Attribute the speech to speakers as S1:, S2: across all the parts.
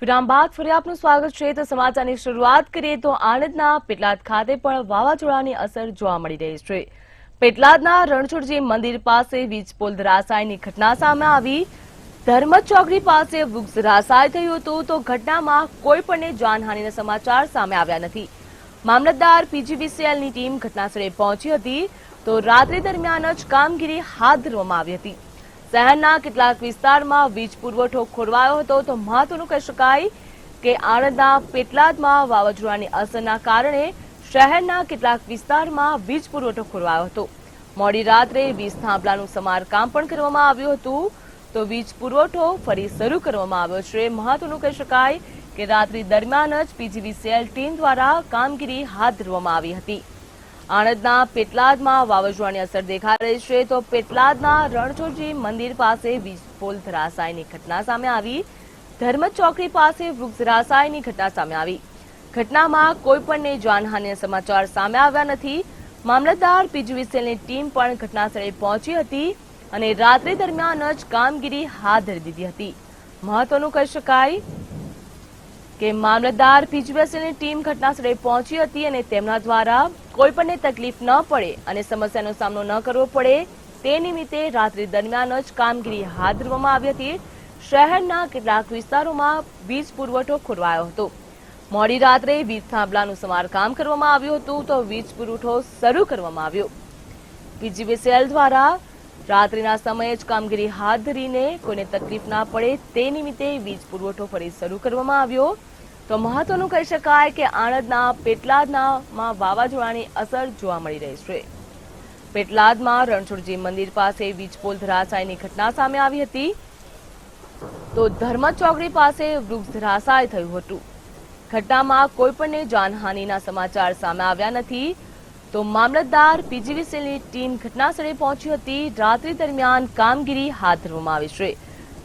S1: વિરામ બાદ ફરી આપનું સ્વાગત છે। તો સમાચારની શરૂઆત કરીએ તો આણંદના પેટલાદ ખાતે પણ વાવાઝોડાની અસર જોવા મળી રહી છે। પેટલાદના રણછોડજી મંદિર પાસે વીજ પોલ ધરાશાયની ઘટના સામે આવી। ધર્મજ ચોકડી પાસે વૃક્ષ ધરાશાય થયું હતું તો ઘટનામાં કોઈ પણ જાનહાનિના સમાચાર સામે આવ્યા નથી। મામલતદાર પીજીવીસીએલની ટીમ ઘટનાસ્થળે પહોંચી હતી તો રાત્રિ દરમિયાન જ કામગીરી હાથ ધરવામાં આવી હતી। શહેરના કેટલાક વિસ્તારમાં વીજ પુરવઠો ખોરવાયો હતો તો મહત્વનું કહી શકાય કે આણંદના પેટલાદમાં વાવાઝોડાની અસરના કારણે શહેરના કેટલાક વિસ્તારમાં વીજ પુરવઠો ખોરવાયો હતો। મોડી રાત્રે વીજ થાંભલાનું સમારકામ પણ કરવામાં આવ્યું હતું તો વીજ પુરવઠો ફરી શરૂ કરવામાં આવ્યો છે। મહત્વનું કહી શકાય કે રાત્રિ દરમિયાન જ પીજીવીસીએલ ટીમ દ્વારા કામગીરી હાથ ધરવામાં આવી હતી। આણંદના પેટલાદમાં વાવાઝોડાની અસર દેખાઈ રહી છે તો પેટલાદના રણછોડજી મંદિર પાસે વીજ પોલ ધરાશાયની ઘટના સામે આવી। ધર્મજ ચોકડી પાસે વૃક્ષ ધરાશાયની ઘટના સામે આવી। ઘટનામાં કોઈ પણ જાનહાનિના સમાચાર સામે આવ્યા નથી। મામલતદાર પીજીવીસીએલની ટીમ પણ ઘટનાસ્થળે પહોંચી હતી અને રાત્રિ દરમિયાન જ કામગીરી હાથ ધરી દીધી હતી। મહત્વનું કહી શકાય કે મામલતદાર પીજીવીસીએલની ટીમ ઘટનાસ્થળે પહોંચી હતી અને તેમના દ્વારા કોઈ પણ તકલીફ ન પડે અને સમસ્યાનો સામનો ન કરવો પડે તે નિમિત્તે રાત્રિ દરમિયાન જ કામગીરી હાથ ધરવામાં આવી હતી। શહેરના કેટલાક વિસ્તારોમાં વીજ પુરવઠો ખોરવાયો હતો। મોડી રાત્રે વીજ થાંભલાનું સમારકામ કરવામાં આવ્યું હતું તો વીજ પુરવઠો શરૂ કરવામાં આવ્યો। પીજીવીસીએલ દ્વારા રાત્રિના સમયે જ કામગીરી હાથ ધરીને કોઈને તકલીફ ના પડે તે નિમિત્તે વીજ પુરવઠો ફરી શરૂ કરવામાં આવ્યો। તો મહત્વનું કહી શકાય કે આણંદના પેટલાદમાં વાવાઝોડાની અસર જોવા મળી રહી છે। પેટલાદમાં રણછોડજી મંદિર પાસે વીજ પોલ ધરાશાયની ઘટના સામે આવી હતી તો ધર્મજ ચોકડી પાસે વૃક્ષ ધરાશાય થયું હતું। ઘટનામાં કોઈ પણ જાનહાનિના સમાચાર સામે આવ્યા નથી તો મામલતદાર પીજીવીસીએલની ટીમ ઘટનાસ્થળે પહોંચી હતી। રાત્રિ દરમિયાન કામગીરી હાથ ધરવામાં આવી છે।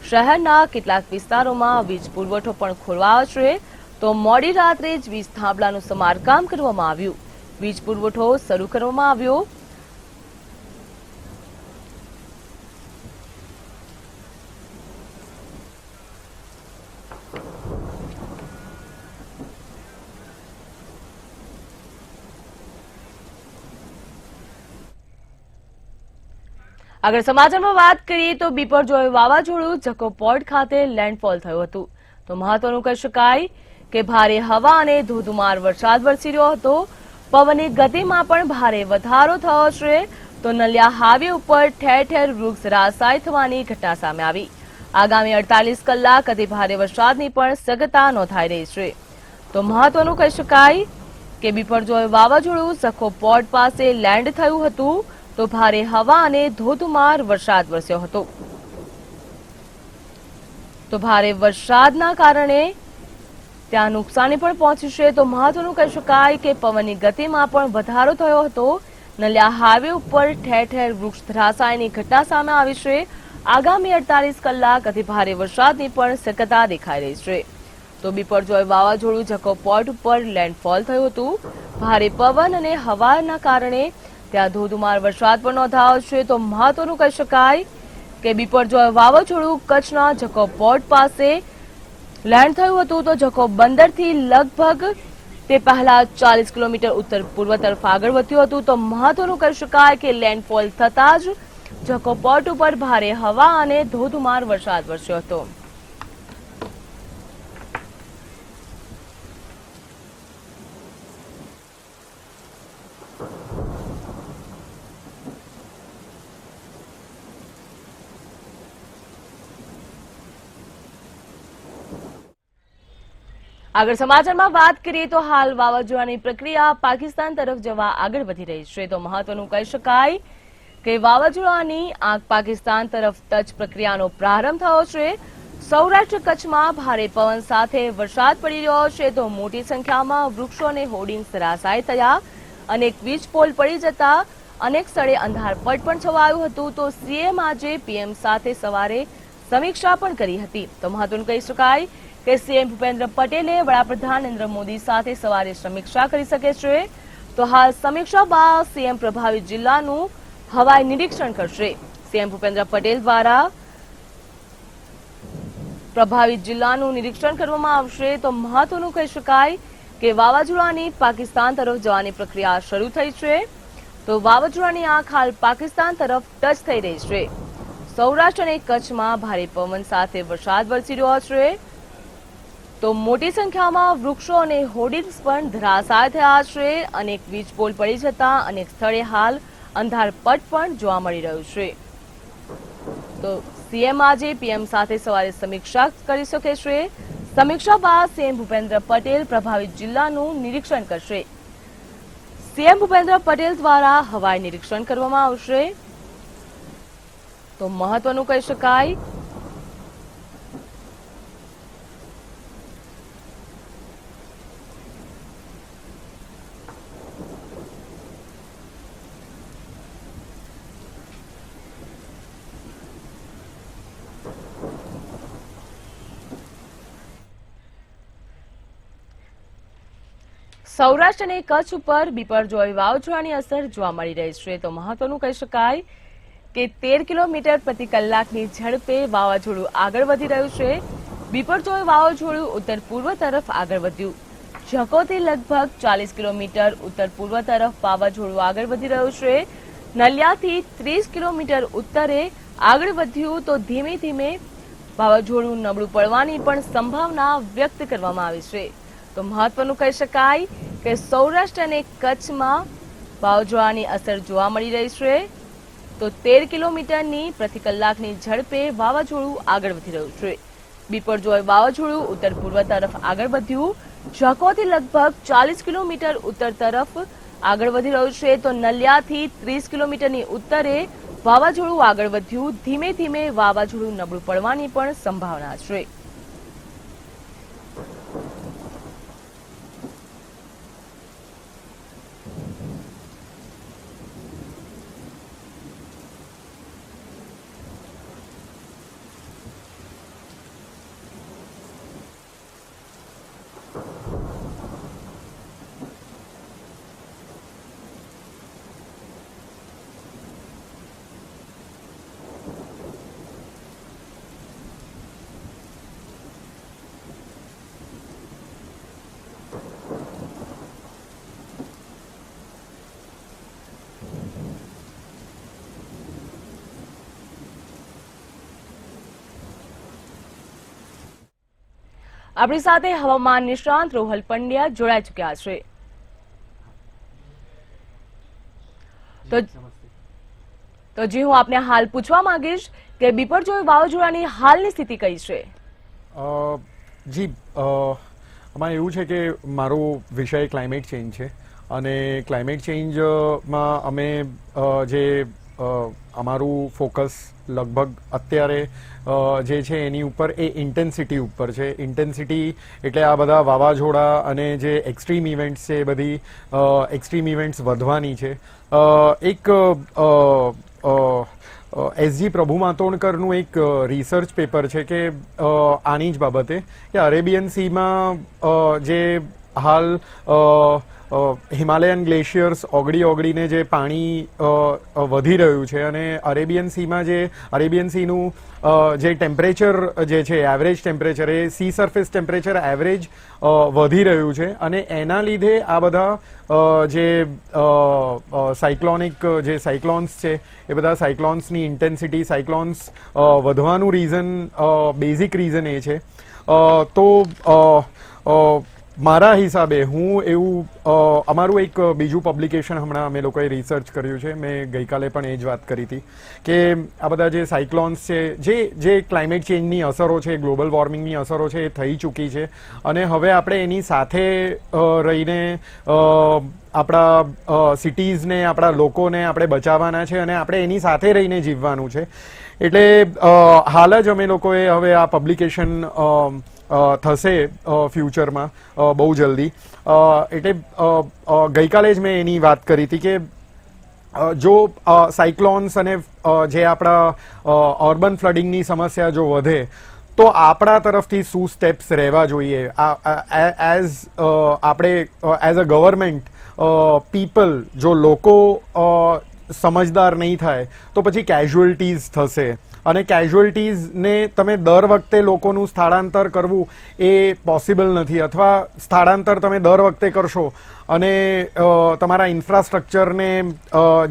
S1: શહેરના કેટલાક વિસ્તારોમાં વીજ પુરવઠો પણ ખોરવાયો છે તો મોડી રાત્રે જ વીજ થાંભલાનું સમારકામ કરવામાં આવ્યું। વીજ પુરવઠો શરૂ કરવામાં આવ્યો। આગળ સમાચારમાં વાત કરીએ તો બિપરજોય વાવાઝોડું જકોપોર્ટ ખાતે લેન્ડફોલ થયું હતું તો મહત્વનું કહી શકાય કે ભારે હવા અને ધોધમાર વરસાદ વરસી રહ્યો હતો। પવનની ગતિમાં પણ ભારે વધારો થયો છે તો નલિયા હાઈવે ઉપર ઠેર ઠેર વૃક્ષ ધરાશાય થવાની ઘટના સામે આવી। આગામી 48 કલાક અતિ ભારે વરસાદની પણ શક્યતા નોંધાઈ રહી છે તો મહત્વનું કહી શકાય કે બિપરજોય વાવાઝોડું જકોપોર્ટ પાસે લેન્ડ થયું હતું તો ભારે હવા અને ધોધમાર વરસાદ વરસ્યો હતો તો ભારે વરસાદના કારણે ત્યાં નુકસાની પણ પહોંચી છે તો મહત્વનું કહી શકાય કે પવનની ગતિમાં પણ વધારો થયો હતો। નલિયા હાઈવે ઉપર ઠેર ઠેર વૃક્ષ ધરાશાયની ઘટના સામે આવી છે। આગામી 48 કલાક અતિ ભારે વરસાદની પણ શક્યતા દેખાઈ રહી છે તો બિપરજોય વાવાઝોડું જકોપોર્ટ ઉપર લેન્ડફોલ થયું હતું। ભારે પવન અને હવાના કારણે ત્યાં ધોધમાર વરસાદ પણ નોંધાયો છે તો મહત્વનું કહી શકાય કે બિપરજોય વાવાઝોડું કચ્છના જકોપોર્ટ પાસે લેન્ડ થયું હતું તો જકોબ બંદરથી લગભગ તે પહેલા 40 કિલોમીટર ઉત્તર પૂર્વ તરફ આગળ વધ્યું હતું તો મહત્વનું કહી શકાય કે લેન્ડફોલ થતાં જ જકોપોર્ટ ઉપર ભારે હવા અને ધોધમાર વરસાદ વરસ્યો હતો। આગળ સમાચારમાં વાત કરીએ તો હાલ વાવાઝોડાની પ્રક્રિયા પાકિસ્તાન તરફ જવા આગળ વધી રહી છે તો મહત્વનું કહી શકાય કે વાવાઝોડાની આંખ પાકિસ્તાન તરફ ટચ પ્રક્રિયાનો પ્રારંભ થયો છે। સૌરાષ્ટ્ર કચ્છમાં ભારે પવન સાથે વરસાદ પડી રહ્યો છે તો મોટી સંખ્યામાં વૃક્ષો અને હોર્ડિંગ્સ ધરાશાય થયા। અનેક વીજ પોલ પડી જતા અનેક સ્થળે અંધારપટ પણ છવાયું હતું તો સીએમ આજે પીએમ સાથે સવારે સમીક્ષા પણ કરી હતી તો મહત્વનું કહી શકાય કે સીએમ ભૂપેન્દ્ર પટેલે વડાપ્રધાન નરેન્દ્ર મોદી સાથે સવારે સમીક્ષા કરી શકે છે તો હાલ સમીક્ષા બાદ સીએમ પ્રભાવિત જિલ્લાનું હવાઈ નિરીક્ષણ કરશે। સીએમ ભૂપેન્દ્ર પટેલ દ્વારા પ્રભાવિત જિલ્લાનું નિરીક્ષણ કરવામાં આવશે તો મહત્વનું કહી શકાય કે વાવાઝોડાની પાકિસ્તાન તરફ જવાની પ્રક્રિયા શરૂ થઈ છે તો વાવાઝોડાની આંખ હાલ પાકિસ્તાન તરફ ટચ થઈ રહી છે। સૌરાષ્ટ્ર અને કચ્છમાં ભારે પવન સાથે વરસાદ વરસી રહ્યો છે તો મોટી સંખ્યામાં વૃક્ષો અને હોર્ડિંગ્સ પણ ધરાશાય થયા છે। અનેક વીજ પોલ પડી જતા અનેક સ્થળે હાલ અંધારપટ પણ જોવા મળી રહ્યું છે। તો સીએમ આજે પીએમ સાથે સવારે સમીક્ષા કરી શકે છે। સમીક્ષા બાદ સીએમ ભૂપેન્દ્ર પટેલ પ્રભાવિત જિલ્લાનું નિરીક્ષણ કરશે। સીએમ ભૂપેન્દ્ર પટેલ દ્વારા હવાઈ નિરીક્ષણ કરવામાં આવશે તો મહત્વનું કહી શકાય સૌરાષ્ટ્ર અને કચ્છ ઉપર બિપરજોય વાવાઝોડાની અસર જોવા મળી રહી છે તો મહત્વનું કહી શકાય કે 13 કિલોમીટર પ્રતિ કલાકની ઝડપે વાવાઝોડું આગળ વધી રહ્યું છે। બિપરજોય વાવાઝોડું ઉત્તર પૂર્વ તરફ આગળ વધ્યું। ઝકોથી લગભગ 40 કિલોમીટર ઉત્તર પૂર્વ તરફ વાવાઝોડું આગળ વધી રહ્યું છે। નલિયાથી 30 કિલોમીટર ઉત્તરે આગળ વધ્યું તો ધીમે ધીમે વાવાઝોડું નબળું પડવાની પણ સંભાવના વ્યક્ત કરવામાં આવી છે। તો મહત્વનું કહી શકાય કે સૌરાષ્ટ્ર અને કચ્છમાં વાવાઝોડાની અસર જોવા મળી રહી છે તો 13 કિલોમીટરની પ્રતિ કલાકની ઝડપે વાવાઝોડું આગળ વધી રહ્યું છે। બિપરજોય વાવાઝોડું ઉત્તર પૂર્વ તરફ આગળ વધ્યું। ઝકોથી લગભગ 40 કિલોમીટર ઉત્તર તરફ આગળ વધી રહ્યું છે તો નલિયાથી 30 કિલોમીટરની ઉત્તરે વાવાઝોડું આગળ વધ્યું। ધીમે ધીમે વાવાઝોડું નબળું પડવાની પણ સંભાવના છે। આપણી સાથે હવામાન નિષ્ણાંત રોહલ પંડ્યા જોડાઈ ચુક્યા છે તો જી હું આપને હાલ પૂછવા માંગીશ કે બિપરજોય વાવાઝોડાની હાલની સ્થિતિ કઈ છે।
S2: જી આમાં એવું છે કે મારો વિષય ક્લાઇમેટ ચેન્જ છે અને ક્લાઇમેટ ચેન્જમાં અમે જે અમારું ફોકસ લગભગ અત્યારે જે છે એની ઉપર એ ઇન્ટેન્સિટી ઉપર છે। ઇન્ટેન્સિટી એટલે આ બધા વાવાઝોડા અને જે એક્સ્ટ્રીમ ઇવેન્ટ્સ છે એ બધી એક્સ્ટ્રીમ ઇવેન્ટ્સ વધવાની છે। એક એસજી પ્રભુ માતોણકરનું એક રિસર્ચ પેપર છે કે આની જ બાબતે કે અરેબિયન સીમાં જે હાલ હિમાલયન ગ્લેશિયર્સ ઓગળીને જે પાણી વધી રહ્યું છે અને અરેબિયન સીનું જે ટેમ્પરેચર જે છે average temperature A C surface temperature average વધી રહ્યું છે અને એના લીધે આ બધા જે સાયક્લોન્સ છે એ બધા સાયક્લોન્સની ઇન્ટેન્સિટી સાયક્લોન્સ વધવાનું બેઝિક રીઝન એ છે। તો મારા હિસાબે હું એવું અમારું એક બીજું પબ્લિકેશન હમણાં અમે લોકોએ રિસર્ચ કર્યું છે। મેં ગઈકાલે પણ એ જ વાત કરી હતી કે આ બધા જે સાયક્લોન્સ છે જે ક્લાઇમેટ ચેન્જની અસરો છે ગ્લોબલ વોર્મિંગની અસરો છે એ થઈ ચૂકી છે અને હવે આપણે એની સાથે રહીને આપણા સિટીઝને આપણા લોકોને આપણે બચાવવાના છે અને આપણે એની સાથે રહીને જીવવાનું છે। એટલે હાલ જ અમે લોકોએ હવે આ પબ્લિકેશન થશે ફ્યુચરમાં બહુ જલ્દી। એટલે ગઈકાલે જ મેં એની વાત કરી હતી કે જો સાયક્લોન્સ અને જે આપણા અર્બન ફ્લડિંગની સમસ્યા જો વધે તો આપણા તરફથી શું સ્ટેપ્સ રહેવા જોઈએ। આપણે એઝ અ ગવર્મેન્ટ પીપલ જો લોકો સમજદાર નહીં થાય તો પછી કેઝ્યુઅલ્ટીઝ થશે। અને કેઝ્યુઅલ્ટીઝને તમે દર વખતે લોકોનું સ્થળાંતર કરવું એ પોસિબલ નથી, અથવા સ્થળાંતર તમે દર વખતે કરશો અને તમારા ઇન્ફ્રાસ્ટ્રક્ચરને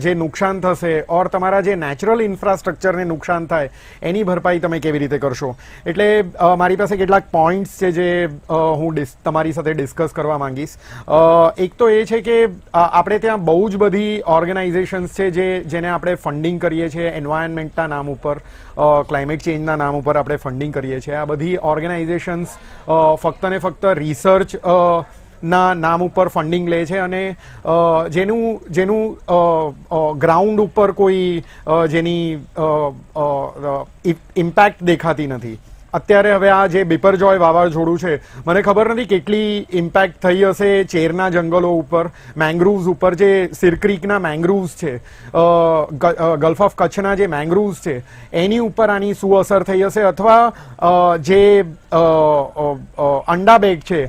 S2: જે નુકસાન થશે ઓર તમારા જે નેચરલ ઇન્ફ્રાસ્ટ્રક્ચરને નુકસાન થાય એની ભરપાઈ તમે કેવી રીતે કરશો. એટલે મારી પાસે કેટલાક પોઈન્ટ્સ છે જે હું તમારી સાથે ડિસ્કસ કરવા માંગીશ. એક તો એ છે કે આપણે ત્યાં બહુ જ બધી ઓર્ગેનાઇઝેશન્સ છે જેને આપણે ફંડિંગ કરીએ છીએ એન્વાયરમેન્ટના નામ ઉપર, ક્લાઇમેટ ચેન્જના નામ ઉપર આપણે ફંડિંગ કરીએ છીએ. આ બધી ઓર્ગેનાઇઝેશન્સ ફક્ત ને ફક્ત રિસર્ચ ના નામ ઉપર ફંડિંગ લે છે અને જેનું ગ્રાઉન્ડ ઉપર કોઈ જેની ઇમ્પેક્ટ દેખાતી નથી. અત્યારે હવે આ જે બિપરજોય વાવાઝોડું છે, મને ખબર નથી કેટલી ઇમ્પેક્ટ થઈ હશે ચેરના જંગલો ઉપર, મેંગ્રુવ્સ ઉપર. જે સિરક્રીકના મેંગ્રુવ્સ છે, ગલ્ફ ઓફ કચ્છના જે મેંગ્રુવ્સ છે એની ઉપર આની શું અસર થઈ હશે, અથવા જે અંડાબેગ છે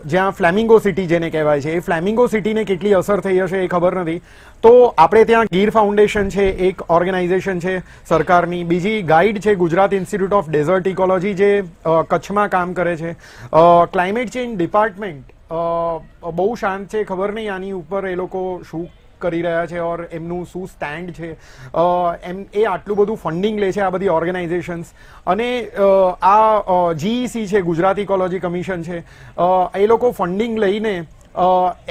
S2: જ્યાં ફ્લેમિંગો સિટી જેને કહેવાય છે, એ ફ્લેમિંગો સિટીને કેટલી અસર થઈ હશે એ ખબર નથી. તો આપણે ત્યાં ગીર ફાઉન્ડેશન છે, એક ઓર્ગેનાઇઝેશન છે સરકારની. બીજી ગાઈડ છે Gujarat institute of desert ecology, જે કચ્છમાં કામ કરે છે. ક્લાઇમેટ ચેન્જ ડિપાર્ટમેન્ટ બહુ શાંત છે, ખબર નહીં આની ઉપર એ લોકો શું કરી રહ્યા છે ઓર એમનું શું સ્ટેન્ડ છે. એ આટલું બધું ફંડિંગ લે છે આ બધી ઓર્ગેનાઇઝેશન્સ. અને આ જીઈસી છે, ગુજરાત ઇકોલોજી કમિશન છે, એ લોકો ફંડિંગ લઈને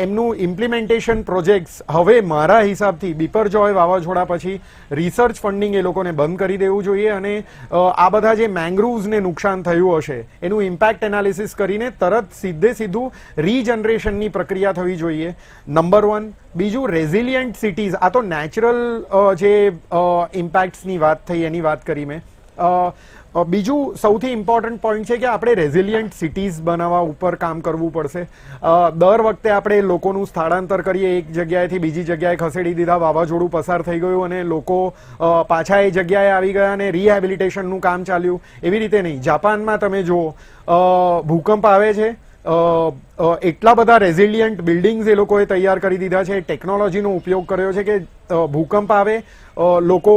S2: એમનું ઇમ્પ્લિમેન્ટેશન પ્રોજેક્ટ્સ હવે મારા હિસાબથી બિપરજોય વાવાઝોડા પછી રિસર્ચ ફંડિંગ એ લોકોને બંધ કરી દેવું જોઈએ અને આ બધા જે મેંગ્રુવ્સને નુકસાન થયું હશે એનું ઇમ્પેક્ટ એનાલિસિસ કરીને તરત સીધું રીજનરેશનની પ્રક્રિયા થવી જોઈએ, નંબર 1. બીજું, રેઝિલિયન્ટ સિટીઝ. આ તો નેચરલ જે ઇમ્પેક્ટ્સની વાત થઈ એની વાત કરી મેં. બીજું સૌથી ઇમ્પોર્ટન્ટ પોઈન્ટ છે કે આપણે રેઝિલિયન્ટ સિટીઝ બનાવવા ઉપર કામ કરવું પડશે. દર વખતે આપણે લોકોનું સ્થળાંતર કરીએ, એક જગ્યાએથી બીજી જગ્યાએ ખસેડી દીધા, વાવાઝોડું પસાર થઈ ગયું અને લોકો પાછા એ જગ્યાએ આવી ગયા અને રિહેબિલિટેશનનું કામ ચાલ્યું. એવી રીતે નહીં. જાપાનમાં તમે જુઓ, ભૂકંપ આવે છે, એટલા બધા રેઝિલિયન્ટ બિલ્ડિંગ્સ એ લોકોએ તૈયાર કરી દીધા છે, ટેકનોલોજીનો ઉપયોગ કર્યો છે કે ભૂકંપ આવે, લોકો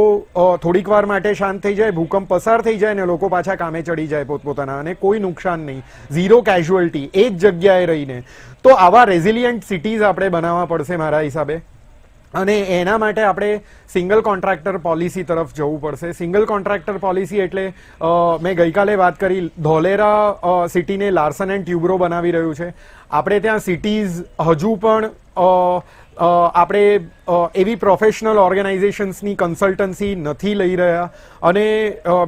S2: થોડીક વાર માટે શાંત થઈ જાય, ભૂકંપ પસાર થઈ જાય ને લોકો પાછા કામે ચડી જાય પોતપોતાના, અને કોઈ નુકસાન નહીં, ઝીરો કેઝ્યુઅલ્ટી, એ જ જગ્યાએ રહીને. તો આવા રેઝિલિયન્ટ સિટીઝ આપણે બનાવવા પડશે મારા હિસાબે. અને એના માટે આપણે સિંગલ કોન્ટ્રાક્ટર પોલિસી તરફ જવું પડશે. સિંગલ કોન્ટ્રાક્ટર પોલિસી એટલે મેં ગઈકાલે વાત કરી, ધોલેરા સિટીને લાર્સન એન્ડ ટ્યુબ્રો બનાવી રહ્યું છે. આપણે ત્યાં સિટીઝ હજુ પણ આપણે એવી પ્રોફેશનલ ઓર્ગેનાઇઝેશન્સની કન્સલ્ટન્સી નથી લઈ રહ્યા અને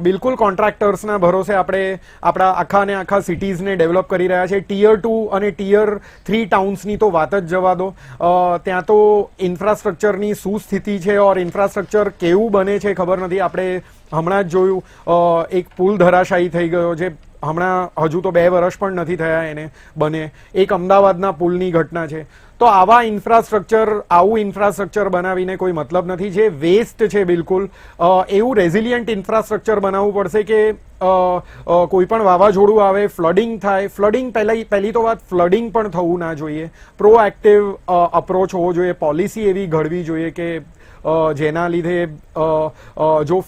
S2: બિલકુલ કોન્ટ્રાક્ટર્સના ભરોસે આપણે આપણા આખા ને આખા સિટીઝને ડેવલપ કરી રહ્યા છે. ટિયર 2 અને ટિયર 3 ટાઉન્સની તો વાત જ જવા દો. ત્યાં તો ઇન્ફ્રાસ્ટ્રક્ચરની શું સ્થિતિ છે ઓર ઇન્ફ્રાસ્ટ્રક્ચર કેવું બને છે ખબર નથી. આપણે હમણાં જ જોયું, એક પુલ ધરાશાયી થઈ ગયો, જે હમણાં હજુ તો 2 વર્ષ પણ નથી થયા એને બને. એક અમદાવાદના પુલની ઘટના છે. તો આવું ઇન્ફ્રાસ્ટ્રક્ચર બનાવીને કોઈ મતલબ નથી. જે વેસ્ટ છે બિલકુલ એવું રેઝિલિયન્ટ ઇન્ફ્રાસ્ટ્રક્ચર બનાવવું પડશે કે કોઈ પણ વાવાઝોડું આવે, ફ્લડિંગ થાય. પહેલી તો વાત, ફ્લડિંગ પણ થવું ના જોઈએ. પ્રોએક્ટિવ અપ્રોચ હોવો જોઈએ, પોલિસી એવી ઘડવી જોઈએ કે જેના લીધે જો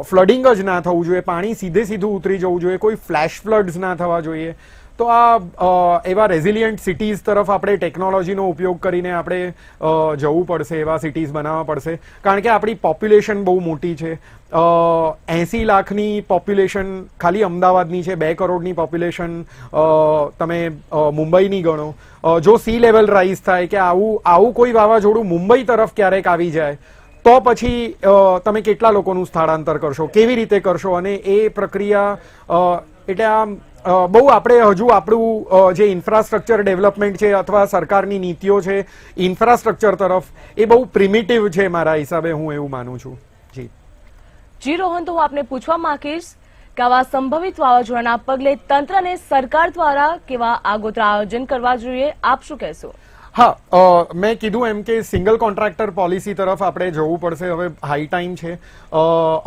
S2: ફ્લડિંગ જ ના થવું જોઈએ, પાણી સીધું ઉતરી જવું જોઈએ, કોઈ ફ્લેશ ફ્લડ્સ ના થવા જોઈએ. તો આ એવા રેઝિલિયન્ટ સિટીઝ તરફ આપણે ટેકનોલોજીનો ઉપયોગ કરીને આપણે જવું પડશે, એવા સિટીઝ બનાવવા પડશે. કારણ કે આપણી પોપ્યુલેશન બહુ મોટી છે. 80 લાખની પોપ્યુલેશન ખાલી અમદાવાદની છે, 2 કરોડની પોપ્યુલેશન તમે મુંબઈની ગણો. જો સી લેવલ રાઇઝ થાય કે આવું કોઈ વાવાઝોડું મુંબઈ તરફ ક્યારેક આવી જાય તો પછી તમે કેટલા લોકોનું સ્થળાંતર કરશો, કેવી રીતે કરશો? અને એ પ્રક્રિયા એટલે આ બહુ આપણે હજુ આપણું જે ઇન્ફ્રાસ્ટ્રક્ચર ડેવલપમેન્ટ છે અથવા સરકારની નીતિઓ છે ઇન્ફ્રાસ્ટ્રક્ચર તરફ, એ બહુ પ્રિમિટિવ છે મારા હિસાબે, હું એવું માનું છું.
S1: જી રોહન, તો હું આપને પૂછવા માંગીશ કે આવા સંભવિત વાવાઝોડાના પગલે તંત્ર અને સરકાર દ્વારા કેવા આગોતરા આયોજન કરવા જોઈએ, આપ શું કહેશો?
S2: હા, મેં કીધું એમ કે સિંગલ કોન્ટ્રાક્ટર પોલિસી તરફ આપણે જવું પડશે, હવે હાઈ ટાઈમ છે.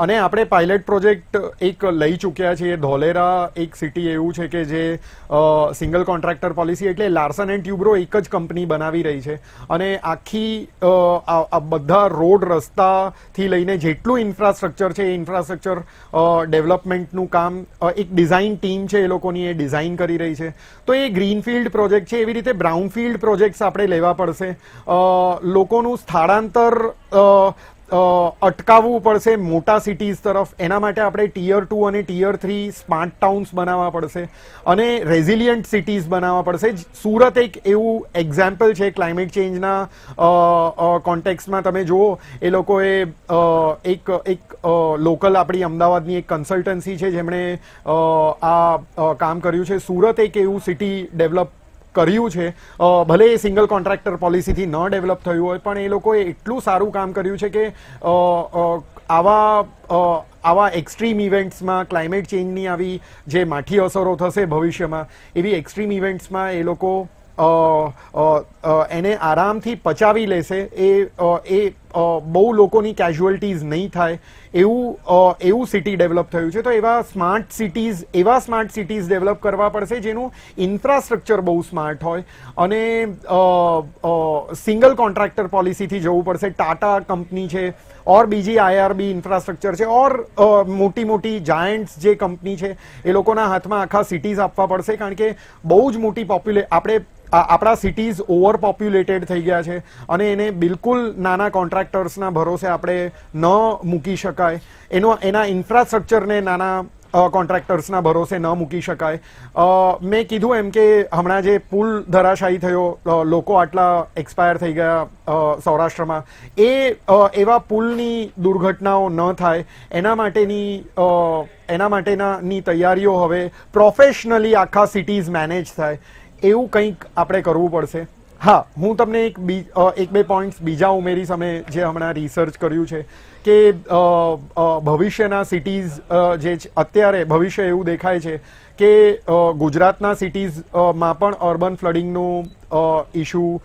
S2: અને આપણે પાયલટ પ્રોજેક્ટ એક લઈ ચૂક્યા છીએ. ધોલેરા એક સિટી એવું છે કે જે સિંગલ કોન્ટ્રાક્ટર પોલિસી એટલે લાર્સન એન્ડ ટ્યુબ્રો એક જ કંપની બનાવી રહી છે અને આખી આ બધા રોડ રસ્તાથી લઈને જેટલું ઇન્ફ્રાસ્ટ્રક્ચર છે એ ઇન્ફ્રાસ્ટ્રક્ચર ડેવલપમેન્ટનું કામ એક ડિઝાઇન ટીમ છે એ લોકોની, એ ડિઝાઇન કરી રહી છે. તો એ ગ્રીનફિલ્ડ પ્રોજેક્ટ છે. એવી રીતે બ્રાઉનફિલ્ડ પ્રોજેક્ટ્સ આપણે લેવા પડશે. લોકોનું સ્થળાંતર અટકાવવું પડશે મોટા સિટીઝ તરફ. એના માટે આપણે ટીયર 2 અને ટીયર 3 સ્માર્ટ ટાઉન્સ બનાવવા પડશે અને રેઝિલિયન્ટ સિટીઝ બનાવવા પડશે. સુરત એક એવું એક્ઝામ્પલ છે ક્લાઇમેટ ચેન્જના કોન્ટેક્સમાં. તમે જુઓ, એ લોકોએ એક લોકલ આપણી અમદાવાદની એક કન્સલ્ટન્સી છે જેમણે આ કામ કર્યું છે. સુરત એક એવું સિટી ડેવલપ કર્યું છે. ભલે એ સિંગલ કોન્ટ્રાક્ટર પોલિસીથી ન ડેવલપ થયું હોય, પણ એ લોકોએ એટલું સારું કામ કર્યું છે કે આવા એક્સ્ટ્રીમ ઇવેન્ટ્સમાં, ક્લાઇમેટ ચેન્જની આવી જે માઠી અસરો થશે ભવિષ્યમાં, એવી એક્સ્ટ્રીમ ઇવેન્ટ્સમાં એ લોકો એને આરામથી પચાવી લેશે. એ બહુ લોકોની કેઝ્યુઅલ્ટીઝ નહીં થાય એવું સિટી ડેવલપ થયું છે. તો એવા સ્માર્ટ સિટીઝ ડેવલપ કરવા પડશે જેનું ઇન્ફ્રાસ્ટ્રક્ચર બહુ સ્માર્ટ હોય અને સિંગલ કોન્ટ્રાક્ટર પોલિસીથી જવું પડશે. ટાટા કંપની છે ઓર બીજી આઈઆરબી ઇન્ફ્રાસ્ટ્રક્ચર છે ઓર મોટી જાયન્ટ્સ જે કંપની છે એ લોકોના હાથમાં આખા સિટીઝ આપવા પડશે, કારણ કે બહુ જ મોટી આપણા સિટીઝ ઓવર પોપ્યુલેટેડ થઈ ગયા છે અને એને બિલકુલ નાના કોન્ટ્રાક્ટર્સના ભરોસે આપણે ન મૂકી શકાય. એના ઇન્ફ્રાસ્ટ્રક્ચરને નાના કોન્ટ્રાક્ટર્સના ભરોસે ન મૂકી શકાય. મેં કીધું એમ કે હમણાં જે પુલ ધરાશાયી થયો, લોકો આટલા એક્સપાયર થઈ ગયા સૌરાષ્ટ્રમાં, એવા પુલની દુર્ઘટનાઓ ન થાય એના માટેની તૈયારીઓ હવે પ્રોફેશનલી આખા સિટીઝ મેનેજ થાય એવું કંઈક આપણે કરવું પડશે. હા, હું તમને એક બે પોઈન્ટ્સ બીજા ઉમેરીશ. અમે જે હમણાં રિસર્ચ કર્યું છે કે ભવિષ્યના સિટીઝ જે અત્યારે ભવિષ્ય એવું દેખાય છે કે ગુજરાતના સિટીઝમાં પણ અર્બન ફ્લડિંગનું ઇશ્યુ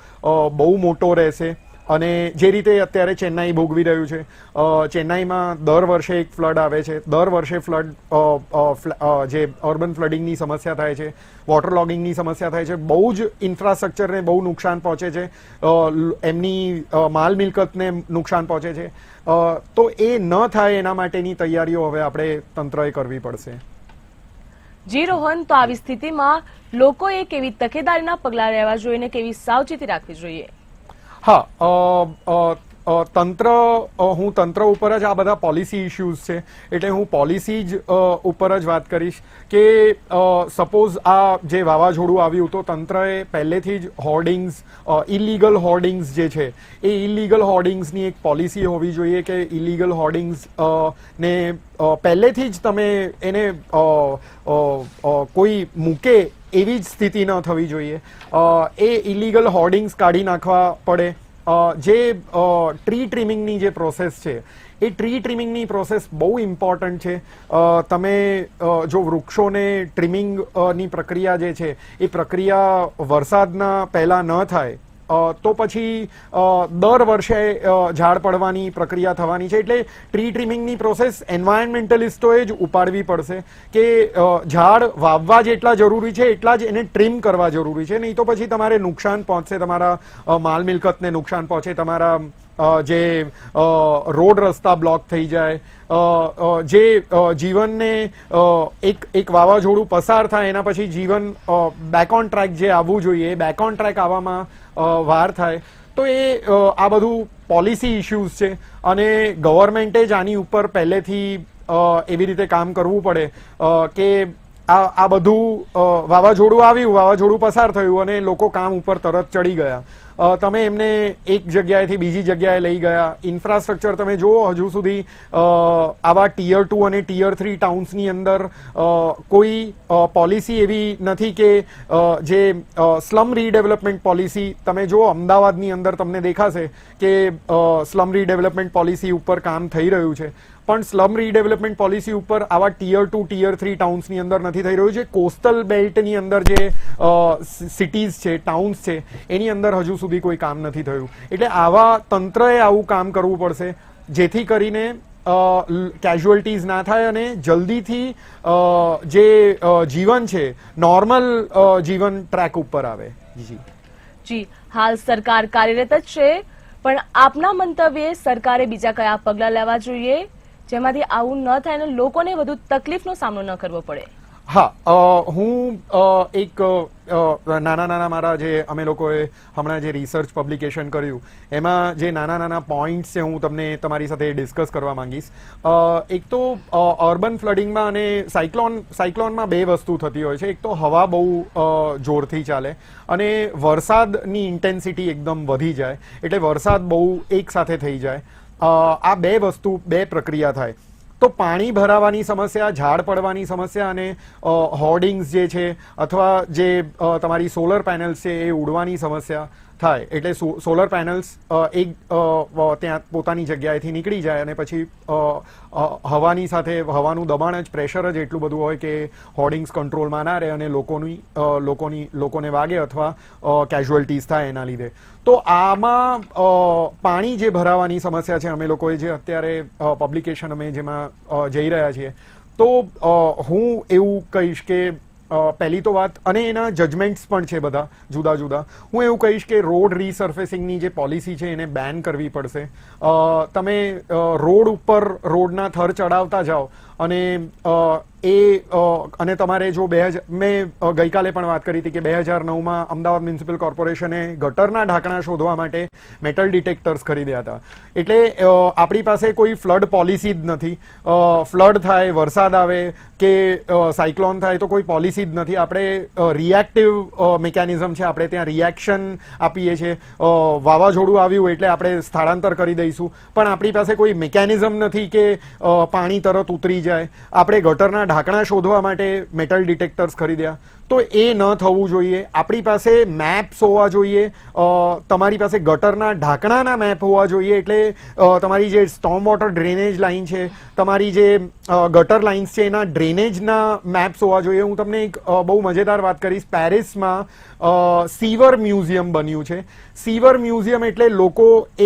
S2: બહુ મોટો રહેશે અને જે રીતે અત્યારે ચેન્નાઈ ભોગવી રહ્યું છે. ચેન્નાઈમાં દર વર્ષે એક ફ્લડ આવે છે. દર વર્ષે જે અર્બન ફ્લડિંગની સમસ્યા થાય છે, વોટર લોગિંગની સમસ્યા થાય છે, બહુ જ ઇન્ફ્રાસ્ટ્રક્ચરને બહુ નુકસાન પહોંચે છે, એમની માલ મિલકતને નુકસાન પહોંચે છે. તો એ ન થાય એના માટેની તૈયારીઓ હવે આપણે તંત્રએ કરવી પડશે.
S1: જી રોહન, તો આવી સ્થિતિમાં લોકોએ કેવી તકેદારીના પગલાં લેવા જોઈએ અને કેવી સાવચેતી રાખવી જોઈએ?
S2: હા, હું તંત્ર ઉપર જ આ બધા પોલિસી ઇશ્યુઝ છે એટલે હું પોલિસી જ ઉપર જ વાત કરીશ કે સપોઝ આ જે વાવાઝોડું આવ્યું તો તંત્રએ પહેલેથી જ હોર્ડિંગ્સ, ઇલીગલ હોર્ડિંગ્સ જે છે એ ઇલીગલ હોર્ડિંગ્સની એક પોલિસી હોવી જોઈએ કે ઇલીગલ હોર્ડિંગ્સ ને પહેલેથી જ તમે એને કોઈ મૂકે એવી જ સ્થિતિ ન થવી જોઈએ. એ ઇલીગલ હોર્ડિંગ્સ કાઢી નાખવા પડે. જે ટ્રી ટ્રીમિંગની જે પ્રોસેસ છે એ ટ્રી ટ્રીમિંગની પ્રોસેસ બહુ ઇમ્પોર્ટન્ટ છે. તમે જો વૃક્ષોને ટ્રીમિંગની પ્રક્રિયા જે છે એ પ્રક્રિયા વરસાદના પહેલાં ન થાય તો પછી દર વર્ષે ઝાડ પડવાની પ્રક્રિયા થવાની છે. એટલે ટ્રી ટ્રીમિંગની પ્રોસેસ એન્વાયરમેન્ટલિસ્ટોએ જ ઉપાડવી પડશે કે ઝાડ વાવવા જેટલા જરૂરી છે એટલા જ એને ટ્રીમ કરવા જરૂરી છે, નહીં તો પછી તમારે નુકસાન પહોંચશે, તમારા માલ મિલકતને નુકસાન પહોંચે, તમારા જે રોડ રસ્તા બ્લોક થઈ જાય, જે જીવનને એક વાવાઝોડું પસાર થાય એના પછી જીવન બેક ઓન ટ્રેક જે આવવું જોઈએ એ બેક ઓન ટ્રેક આવવામાં વાર થાય. તો આ બધું પોલિસી ઇશ્યુઝ છે અને ગવર્મેન્ટે જ આની ઉપર પહેલેથી એવી રીતે કામ કરવું પડે કે આ બધું વાવાઝોડું આવ્યું, વાવાઝોડું પસાર થયું અને લોકો કામ ઉપર તરત ચડી ગયા. તમે એમને એક જગ્યાએથી બીજી જગ્યાએ લઈ ગયા. ઇન્ફ્રાસ્ટ્રક્ચર તમે જુઓ, હજુ સુધી આવા ટીયર 2 અને ટીયર 3 ટાઉન્સની અંદર કોઈ પોલિસી એવી નથી કે જે સ્લમ રીડેવલપમેન્ટ પોલિસી, તમે જુઓ અમદાવાદની અંદર તમને દેખાશે કે સ્લમ રીડેવલપમેન્ટ પોલિસી ઉપર કામ થઈ રહ્યું છે, પણ સ્લમ રીડેવલપમેન્ટ પોલિસી ઉપર આવા ટિયર 2 ટિયર 3 ટાઉન્સની અંદર નથી થઈ રહ્યું છે. કોસ્ટલ બેલ્ટની અંદર જે સિટીઝ છે, ટાઉન્સ છે, એની અંદર હજુ સુધી કોઈ કામ નથી થયું. એટલે આવા તંત્રએ આવું કામ કરવું પડશે જેથી કરીને કેઝ્યુઅલ્ટીઝ ના થાય અને જલ્દીથી જે જીવન છે નોર્મલ જીવન ટ્રેક ઉપર આવે.
S1: જી, હાલ સરકાર કાર્યરત જ છે, પણ આપના મંતવ્યે સરકારે બીજા કયા પગલાં લેવા જોઈએ જેમાંથી આવું ન થાય અને લોકોને વધુ તકલીફનો સામનો ન કરવો પડે?
S2: હા, હું એક નાના મારા જે અમે લોકોએ હમણાં જે રિસર્ચ પબ્લિકેશન કર્યું એમાં જે નાના પોઈન્ટ્સ છે હું તમને તમારી સાથે ડિસ્કસ કરવા માંગીશ. એક તો અર્બન ફ્લડિંગમાં અને સાયક્લોનમાં બે વસ્તુ થતી હોય છે. એક તો હવા બહુ જોરથી ચાલે અને વરસાદની ઇન્ટેન્સિટી એકદમ વધી જાય, એટલે વરસાદ બહુ એક સાથે થઈ જાય. આ બે પ્રક્રિયા થાય તો પાણી ભરાવાની સમસ્યા, ઝાડ પડવાની સમસ્યા અને હોર્ડિંગ્સ જે છે અથવા જે તમારી સોલર પેનલ્સ છે એ ઉડવાની સમસ્યા થાય. એટલે સોલર પેનલ્સ એક ત્યાં પોતાની જગ્યાએથી નીકળી જાય અને પછી હવાની સાથે હવાનું દબાણ જ, પ્રેશર જ એટલું બધું હોય કે હોર્ડિંગ્સ કંટ્રોલમાં ના રહે અને લોકોને વાગે અથવા કેઝ્યુઅલ્ટીઝ થાય એના લીધે. તો આમાં પાણી જે ભરાવાની સમસ્યા છે, અમે લોકોએ જે અત્યારે પબ્લિકેશન અમે જેમાં જઈ રહ્યા છીએ, તો હું એવું કહીશ કે પહેલી તો વાત, અને એના જજમેન્ટ્સ પણ છે બધા જુદા જુદા, હું એવું કહીશ કે રોડ રીસર્ફેસિંગની જે પોલિસી છે એને બેન કરવી પડશે. તમે રોડ ઉપર રોડના થર ચડાવતા જાઓ અને તમારે જો મેં ગઈકાલે પણ વાત કરી હતી કે 2009માં અમદાવાદ મ્યુનિસિપલ કોર્પોરેશને ગટરના ઢાંકણા શોધવા માટે મેટલ ડિટેક્ટર્સ ખરીદ્યા હતા. એટલે આપણી પાસે કોઈ ફ્લડ પોલિસી જ નથી. ફ્લડ થાય, વરસાદ આવે કે સાયક્લોન થાય તો કોઈ પોલિસી જ નથી. આપણે રિએક્ટિવ મિકેનિઝમ છે, આપણે ત્યાં રિએક્શન આપીએ છીએ. વાવાઝોડું આવ્યું એટલે આપણે સ્થળાંતર કરી દઈશું, પણ આપણી પાસે કોઈ મિકેનિઝમ નથી કે પાણી તરત ઉતરી જાય. આપણે ગટરના ઢાંકણા શોધવા માટે મેટલ ડિટેક્ટર્સ ખરીદ્યા, તો એ ન થવું જોઈએ. આપણી પાસે મેપ્સ હોવા જોઈએ, તમારી પાસે ગટરના ઢાંકણાના મેપ હોવા જોઈએ. એટલે તમારી જે સ્ટોર્મ વોટર ડ્રેનેજ લાઇન છે, તમારી જે ગટર લાઇન્સ છે, એના ડ્રેનેજના મેપ્સ હોવા જોઈએ. હું તમને એક બહુ મજેદાર વાત કરીશ. પેરિસમાં સીવર મ્યુઝિયમ બન્યું છે. સીવર મ્યુઝિયમ એટલે લોકો એ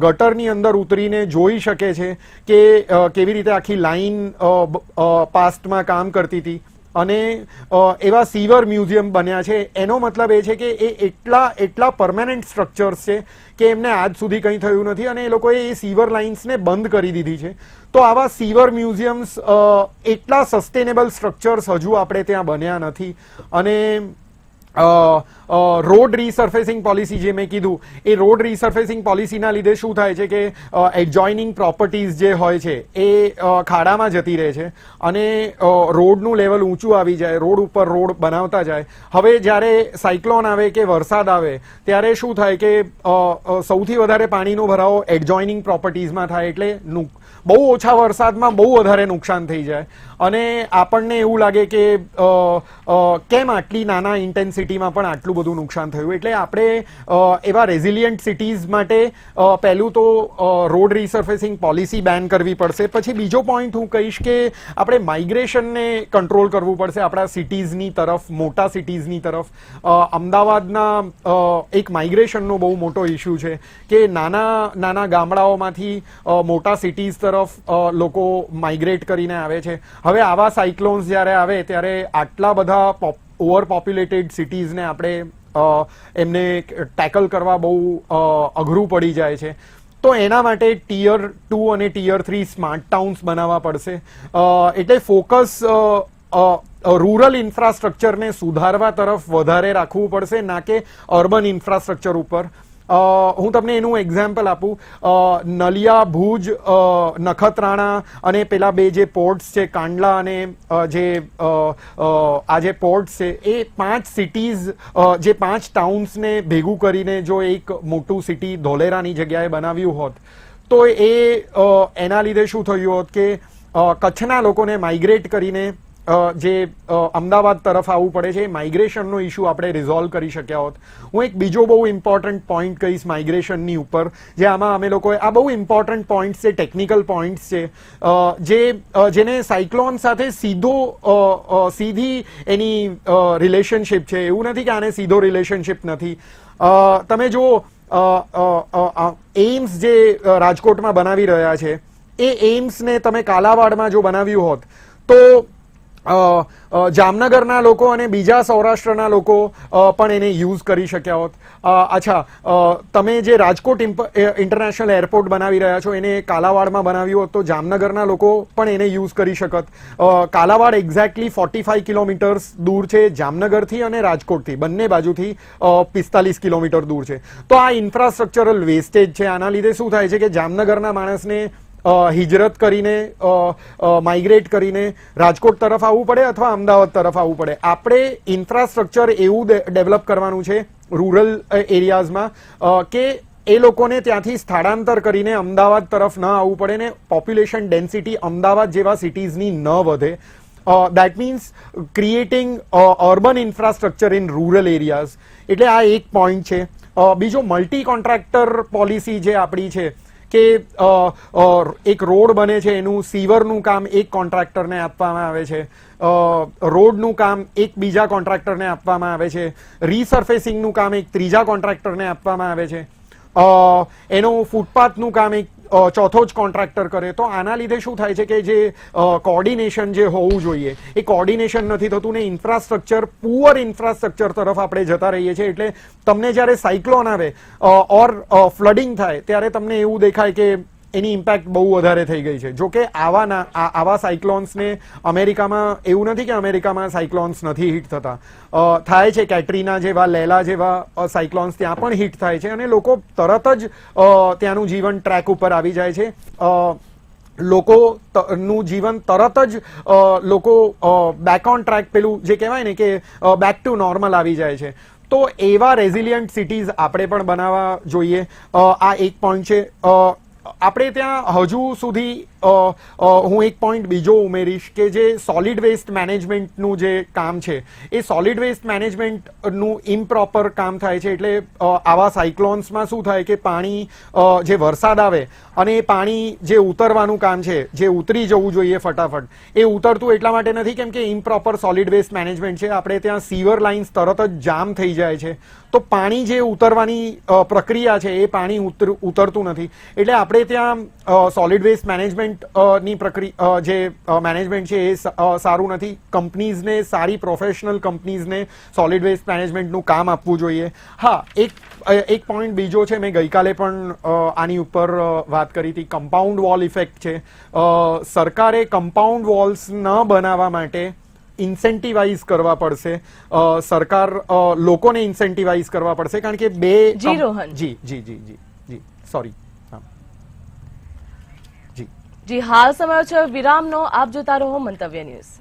S2: ગટરની અંદર ઉતરીને જોઈ શકે છે કે કેવી રીતે આખી લાઇન પાસ્ટમાં કામ કરતી હતી અને એવા સીવર મ્યુઝિયમ બન્યા છે. એનો મતલબ એ છે કે એ એટલા પરમેનન્ટ સ્ટ્રક્ચર્સ છે કે એમને આજ સુધી કંઈ થયું નથી અને એ લોકોએ એ સીવર લાઇન્સને બંધ કરી દીધી છે. તો આવા સીવર મ્યુઝિયમ્સ, એટલા સસ્ટેનેબલ સ્ટ્રક્ચર્સ હજુ આપણે ત્યાં બન્યા નથી. અને રોડ રીસર્ફેસિંગ પોલિસી જે મેં કીધું, એ રોડ રીસર્ફેસિંગ પોલિસીના લીધે શું થાય છે કે એડજોઇનિંગ પ્રોપર્ટીઝ જે હોય છે એ ખાડામાં જતી રહે છે અને રોડનું લેવલ ઊંચું આવી જાય, રોડ ઉપર રોડ બનાવતા જાય. હવે જ્યારે સાયક્લોન આવે કે વરસાદ આવે ત્યારે શું થાય કે સૌથી વધારે પાણીનો ભરાવો એડજોઇનિંગ પ્રોપર્ટીઝમાં થાય. એટલે બહુ ઓછા વરસાદમાં બહુ વધારે નુકસાન થઈ જાય અને આપણને એવું લાગે કે કેમ આટલી નાના ઇન્ટેન્સિટીમાં પણ આટલું બધું નુકસાન થયું. એટલે આપણે એવા રેઝિલિયન્ટ સિટીઝ માટે પહેલું તો રોડ રીસર્ફેસિંગ પોલિસી બેન કરવી પડશે. પછી બીજો પોઈન્ટ હું કહીશ કે આપણે માઇગ્રેશનને કંટ્રોલ કરવું પડશે આપણા સિટીઝની તરફ, મોટા સિટીઝની તરફ. અમદાવાદના એક માઇગ્રેશનનો બહુ મોટો ઇસ્યુ છે કે નાના ગામડાઓમાંથી મોટા સિટીઝ તરફ લોકો માઇગ્રેટ કરીને આવે છે. હવે આવા સાયક્લોન્સ જ્યારે આવે ત્યારે આટલા બધા ઓવર પોપ્યુલેટેડ સિટીઝને આપણે એમને ટેકલ કરવા બહુ અઘરું પડી જાય છે. તો એના માટે ટિયર 2 અને ટિયર 3 સ્માર્ટ ટાઉન્સ બનાવવા પડશે. એટલે ફોકસ રૂરલ ઇન્ફ્રાસ્ટ્રક્ચરને સુધારવા તરફ વધારે રાખવું પડશે, ના કે અર્બન ઇન્ફ્રાસ્ટ્રક્ચર ઉપર. હું તમને એનું એક્ઝામ્પલ આપું. નલિયા, ભુજ, નખત્રાણા અને પેલા બે જે પોર્ટ્સ છે, કાંડલા અને આ જે પોર્ટ્સ છે, એ 5 સિટીઝ, જે 5 ટાઉન્સને ભેગું કરીને જો એક મોટું સિટી ધોલેરાની જગ્યાએ બનાવ્યું હોત તો એના લીધે શું થયું હોત કે કચ્છના લોકોને માઇગ્રેટ કરીને જે અમદાવાદ તરફ આવવું પડે છે, માઇગ્રેશનનો ઇસ્યુ આપણે રિઝોલ્વ કરી શક્યા હોત. હું એક બીજો બહુ ઇમ્પોર્ટન્ટ પોઈન્ટ કહીશ માઇગ્રેશનની ઉપર, જે આમાં અમે લોકોએ, આ બહુ ઇમ્પોર્ટન્ટ પોઈન્ટ્સ છે, ટેકનિકલ પોઈન્ટ્સ છે, જેને સાયક્લોન સાથે સીધી એની રિલેશનશિપ છે. એવું નથી કે આને સીધો રિલેશનશિપ નથી. તમે જુઓ, એઇમ્સ જે રાજકોટમાં બનાવી રહ્યા છે, એ એઇમ્સને તમે કાલાવાડમાં જો બનાવ્યું હોત તો જામનગરના લોકો અને બીજા સૌરાષ્ટ્રના લોકો પણ એને યુઝ કરી શક્યા હોત. અચ્છા, તમે જે રાજકોટ ઇન્ટરનેશનલ એરપોર્ટ બનાવી રહ્યા છો એને કાલાવાડમાં બનાવ્યું હોત તો જામનગરના લોકો પણ એને યુઝ કરી શકત. કાલાવાડ એક્ઝેક્ટલી 45 કિલોમીટર્સ દૂર છે જામનગરથી અને રાજકોટથી, બંને બાજુથી 45 કિલોમીટર દૂર છે. તો આ ઇન્ફ્રાસ્ટ્રક્ચરલ વેસ્ટેજ છે. આના લીધે શું થાય છે કે જામનગરના માણસને હિજરત કરીને, માઇગ્રેટ કરીને રાજકોટ તરફ આવવું પડે અથવા અમદાવાદ તરફ આવવું પડે. આપણે ઇન્ફ્રાસ્ટ્રક્ચર એવું ડેવલપ કરવાનું છે રૂરલ એરિયાઝમાં કે એ લોકોને ત્યાંથી સ્થળાંતર કરીને અમદાવાદ તરફ ન આવવું પડે ને પોપ્યુલેશન ડેન્સિટી અમદાવાદ જેવા સિટીઝની ન વધે. That means creating urban infrastructure in rural areas. એટલે આ એક પોઈન્ટ છે. બીજો, મલ્ટી કોન્ટ્રાક્ટર પોલિસી જે આપણી છે કે એક રોડ બને છે એનું સીવરનું કામ એક કોન્ટ્રાક્ટરને આપવામાં આવે છે, રોડનું કામ એક બીજા કોન્ટ્રાક્ટરને આપવામાં આવે છે, રીસર્ફેસિંગનું કામ એક ત્રીજા કોન્ટ્રાક્ટરને આપવામાં આવે છે, એનું ફૂટપાથનું કામ એક ચોથો જ કોન્ટ્રાક્ટર કરે. તો આના લીધે શું થાય છે કે જે કોર્ડિનેશન જે હોવું જોઈએ એ કોર્ડિનેશન નથી થતું ને ઇન્ફ્રાસ્ટ્રક્ચર, પુઅર ઇન્ફ્રાસ્ટ્રક્ચર તરફ આપણે જતા રહીએ છીએ. એટલે તમને જ્યારે સાયક્લોન આવે ઓર ફ્લડિંગ થાય ત્યારે તમને એવું દેખાય કે એની ઇમ્પેક્ટ બહુ વધારે થઈ ગઈ છે. જો કે આવા સાયક્લોન્સને અમેરિકામાં એવું નથી કે અમેરિકામાં સાયક્લોન્સ નથી હિટ થતા, થાય છે. કેટરીના જેવા, લેલા જેવા સાયક્લોન્સ ત્યાં પણ હિટ થાય છે અને લોકો તરત જ ત્યાંનું જીવન ટ્રેક ઉપર આવી જાય છે. લોકોનું જીવન તરત જ લોકો બેક ઓન ટ્રેક, પેલું જે કહેવાય ને કે બેક ટુ નોર્મલ આવી જાય છે. તો એવા રેઝિલિયન્ટ સિટીઝ આપણે પણ બનાવવા જોઈએ. આ એક પોઈન્ટ છે. આપણે ત્યાં હજુ સુધી હું એક પોઈન્ટ બીજો ઉમેરીશ કે જે સોલિડ વેસ્ટ મેનેજમેન્ટનું જે કામ છે એ સોલિડ વેસ્ટ મેનેજમેન્ટનું ઇમ્પ્રોપર કામ થાય છે. એટલે આવા સાયક્લોન્સમાં શું થાય કે પાણી, જે વરસાદ આવે અને એ પાણી જે ઉતરવાનું કામ છે, જે ઉતરી જવું જોઈએ ફટાફટ, એ ઉતરતું એટલા માટે નથી કેમ કે ઇમ્પ્રોપર સોલિડ વેસ્ટ મેનેજમેન્ટ છે. આપણે ત્યાં સીવર લાઇન્સ તરત જ જામ થઈ જાય છે તો પાણી જે ઉતરવાની પ્રક્રિયા છે એ પાણી ઉતરતું નથી. એટલે આપણે ત્યાં સોલિડ વેસ્ટ મેનેજમેન્ટ ની પ્રક્રિયા, જે મેનેજમેન્ટ છે એ સારું નથી. કંપનીઝને, સારી પ્રોફેશનલ કંપનીઝને સોલિડ વેસ્ટ મેનેજમેન્ટનું કામ આપવું જોઈએ. હા, એક પોઈન્ટ બીજો છે, મેં ગઈકાલે પણ આની ઉપર વાત કરી હતી, કમ્પાઉન્ડ વોલ ઇફેક્ટ છે. સરકારે કમ્પાઉન્ડ વોલ્સ ન બનાવવા માટે ઇન્સેન્ટિવાઇઝ કરવા પડશે. સરકાર લોકોને ઇન્સેન્ટિવાઇઝ કરવા પડશે કારણ કે સોરી
S1: જી હાલ સમય છે વિરામનો. આપ જોતા રહો મંતવ્ય ન્યૂઝ.